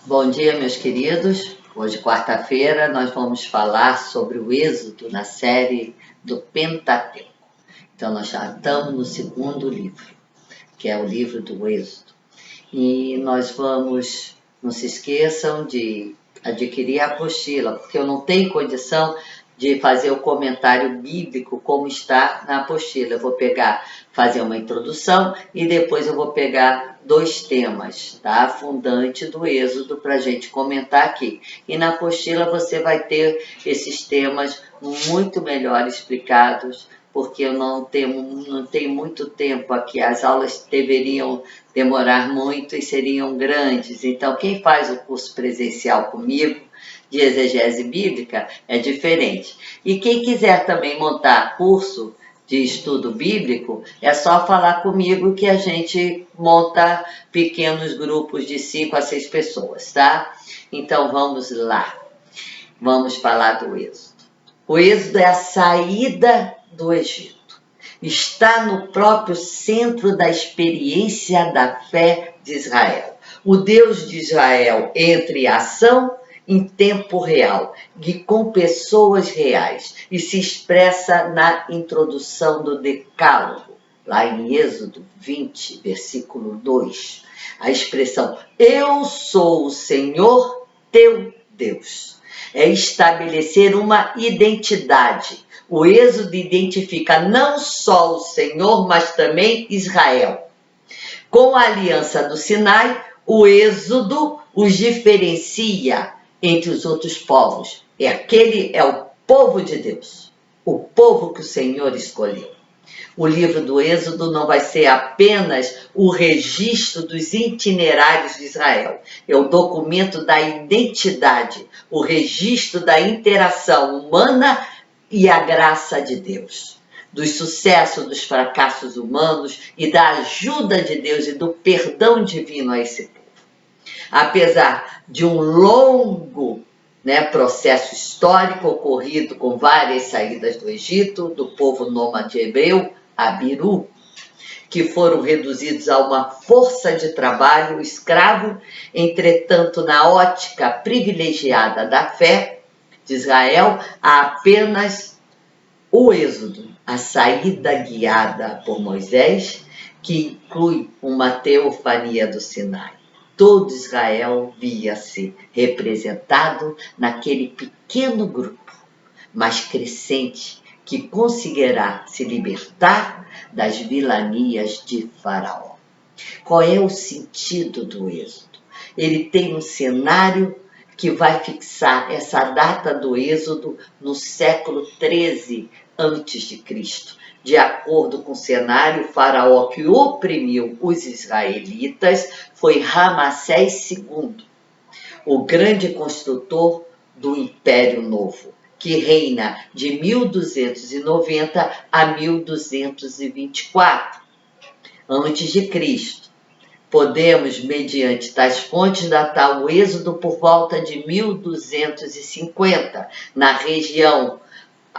Bom dia, meus queridos. Hoje, quarta-feira, nós vamos falar sobre o Êxodo na série do Pentateuco. Então, nós já estamos no segundo livro, que é o livro do Êxodo. E nós vamos, não se esqueçam de adquirir a apostila, porque eu não tenho condição de fazer o comentário bíblico como está na apostila. Eu vou fazer uma introdução e depois eu vou pegar 2 temas, tá? Fundante do Êxodo para a gente comentar aqui. E na apostila você vai ter esses temas muito melhor explicados, porque eu não tenho muito tempo aqui. As aulas deveriam demorar muito e seriam grandes. Então, quem faz o curso presencial comigo, de exegese bíblica, é diferente. E quem quiser também montar curso de estudo bíblico, é só falar comigo que a gente monta pequenos grupos de 5 a 6 pessoas, tá? Então vamos lá. Vamos falar do Êxodo. O Êxodo é a saída do Egito. Está no próprio centro da experiência da fé de Israel. O Deus de Israel entra em ação em tempo real e com pessoas reais e se expressa na introdução do Decálogo, lá em Êxodo 20, versículo 2. A expressão "Eu sou o Senhor teu Deus" é estabelecer uma identidade. O Êxodo identifica não só o Senhor, mas também Israel. Com a aliança do Sinai, o Êxodo os diferencia entre os outros povos. Aquele é o povo de Deus, o povo que o Senhor escolheu. O livro do Êxodo não vai ser apenas o registro dos itinerários de Israel. É o documento da identidade, o registro da interação humana e a graça de Deus, dos sucessos, dos fracassos humanos e da ajuda de Deus e do perdão divino a esse povo. Apesar de um longo processo histórico ocorrido com várias saídas do Egito, do povo nômade hebreu, Abiru, que foram reduzidos a uma força de trabalho escravo, entretanto, na ótica privilegiada da fé de Israel, há apenas o Êxodo, a saída guiada por Moisés, que inclui uma teofania do Sinai. Todo Israel via-se representado naquele pequeno grupo, mas crescente, que conseguirá se libertar das vilanias de Faraó. Qual é o sentido do Êxodo? Ele tem um cenário que vai fixar essa data do Êxodo no século 13 a.C., de acordo com o cenário, o faraó que oprimiu os israelitas foi Ramsés II, o grande construtor do Império Novo, que reina de 1290 a 1224 a.C. Podemos, mediante tais fontes, datar o Êxodo por volta de 1250, na região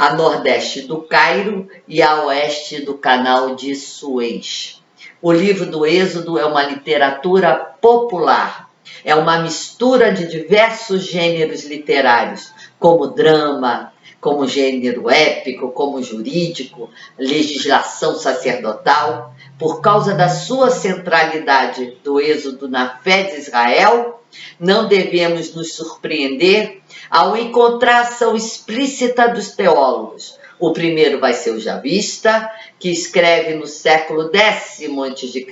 a nordeste do Cairo e a oeste do Canal de Suez. O livro do Êxodo é uma literatura popular, é uma mistura de diversos gêneros literários, como drama, como gênero épico, como jurídico, legislação sacerdotal. Por causa da sua centralidade do Êxodo na fé de Israel, não devemos nos surpreender ao encontrar ação explícita dos teólogos. O primeiro vai ser o Javista, que escreve no século X a.C.,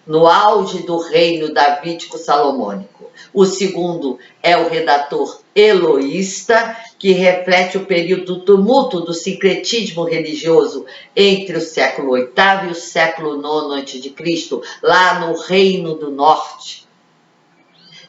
no auge do reino davídico-salomônico. O segundo é o redator Eloísta, que reflete o período do tumulto do sincretismo religioso entre o século VIII e o século IX a.C., lá no Reino do Norte.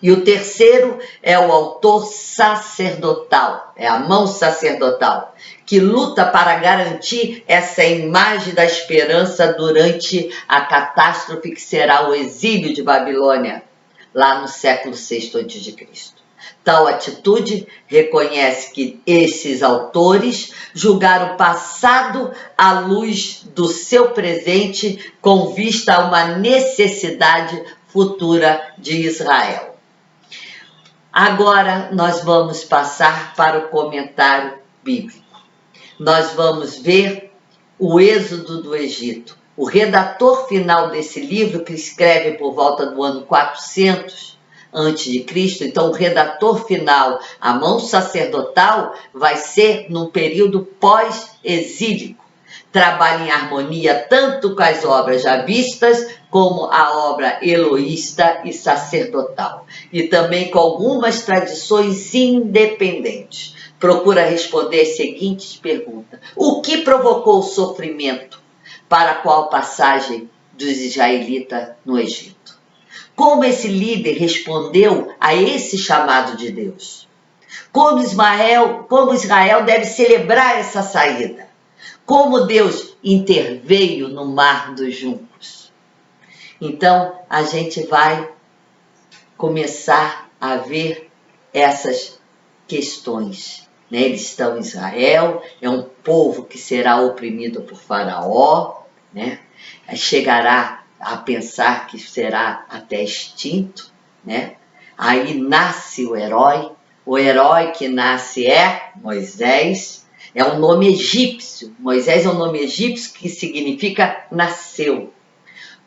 E o terceiro é o autor sacerdotal, é a mão sacerdotal, que luta para garantir essa imagem da esperança durante a catástrofe que será o exílio de Babilônia, lá no século VI a.C. Tal atitude reconhece que esses autores julgaram o passado à luz do seu presente com vista a uma necessidade futura de Israel. Agora nós vamos passar para o comentário bíblico. Nós vamos ver o êxodo do Egito. O redator final desse livro, que escreve por volta do ano 400 a.C., então o redator final, a mão sacerdotal, vai ser num período pós-exílico. Trabalha em harmonia tanto com as obras já vistas, como a obra eloísta e sacerdotal, e também com algumas tradições independentes. Procura responder as seguintes perguntas: o que provocou o sofrimento para qual passagem dos israelitas no Egito? Como esse líder respondeu a esse chamado de Deus? Como Israel deve celebrar essa saída? Como Deus interveio no Mar dos Juncos? Então, a gente vai começar a ver essas questões. Eles estão em Israel, é um povo que será oprimido por Faraó, chegará a pensar que será até extinto. Aí nasce o herói que nasce é Moisés, é um nome egípcio. Moisés é um nome egípcio que significa nasceu.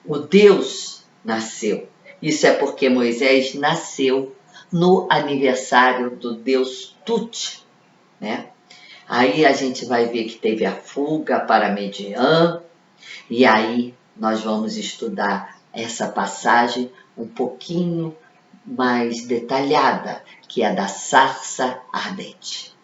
O Deus nasceu. Isso é porque Moisés nasceu no aniversário do Deus Tut. Aí a gente vai ver que teve a fuga para Midian, e aí nós vamos estudar essa passagem um pouquinho mais detalhada, que é da sarça ardente.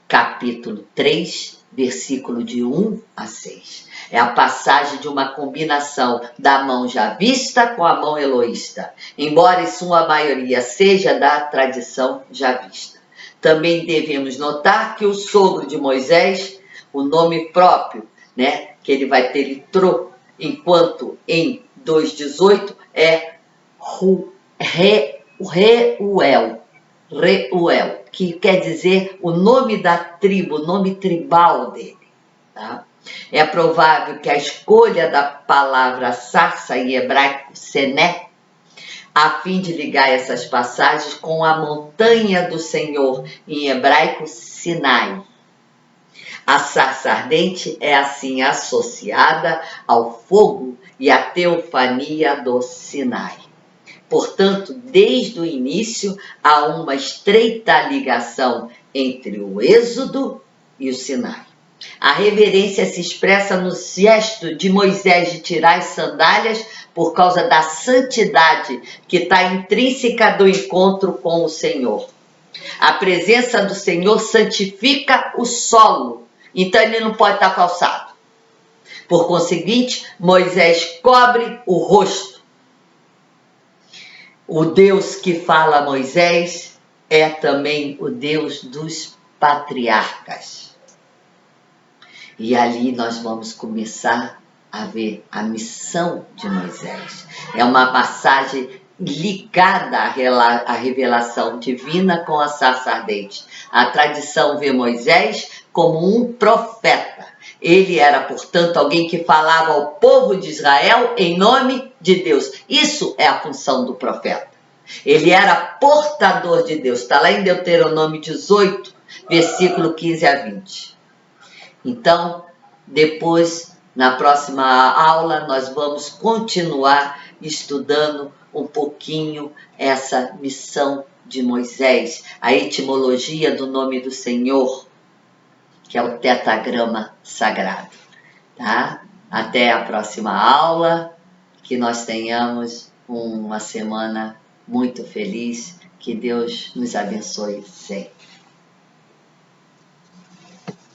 Capítulo 3, versículo de 1 a 6. É a passagem de uma combinação da mão já vista com a mão eloísta, embora em sua maioria seja da tradição já vista. Também devemos notar que o sogro de Moisés, o nome próprio, que ele vai ter Itrô, enquanto em 2,18 é Reuel, que quer dizer o nome da tribo, o nome tribal dele. É provável que a escolha da palavra sarça em hebraico sené, a fim de ligar essas passagens com a montanha do Senhor, em hebraico Sinai. A sarça ardente é assim associada ao fogo e à teofania do Sinai. Portanto, desde o início há uma estreita ligação entre o Êxodo e o Sinai. A reverência se expressa no gesto de Moisés de tirar as sandálias por causa da santidade que está intrínseca do encontro com o Senhor. A presença do Senhor santifica o solo, então ele não pode estar calçado. Por conseguinte, Moisés cobre o rosto. O Deus que fala a Moisés é também o Deus dos patriarcas. E ali nós vamos começar a ver a missão de Moisés. É uma passagem ligada à revelação divina com a sarça ardente. A tradição vê Moisés como um profeta. Ele era, portanto, alguém que falava ao povo de Israel em nome de Deus. Isso é a função do profeta. Ele era portador de Deus. Está lá em Deuteronômio 18, versículo 15 a 20. Então, depois, na próxima aula, nós vamos continuar estudando um pouquinho essa missão de Moisés, a etimologia do nome do Senhor, que é o tetagrama sagrado. Até a próxima aula, que nós tenhamos uma semana muito feliz, que Deus nos abençoe sempre.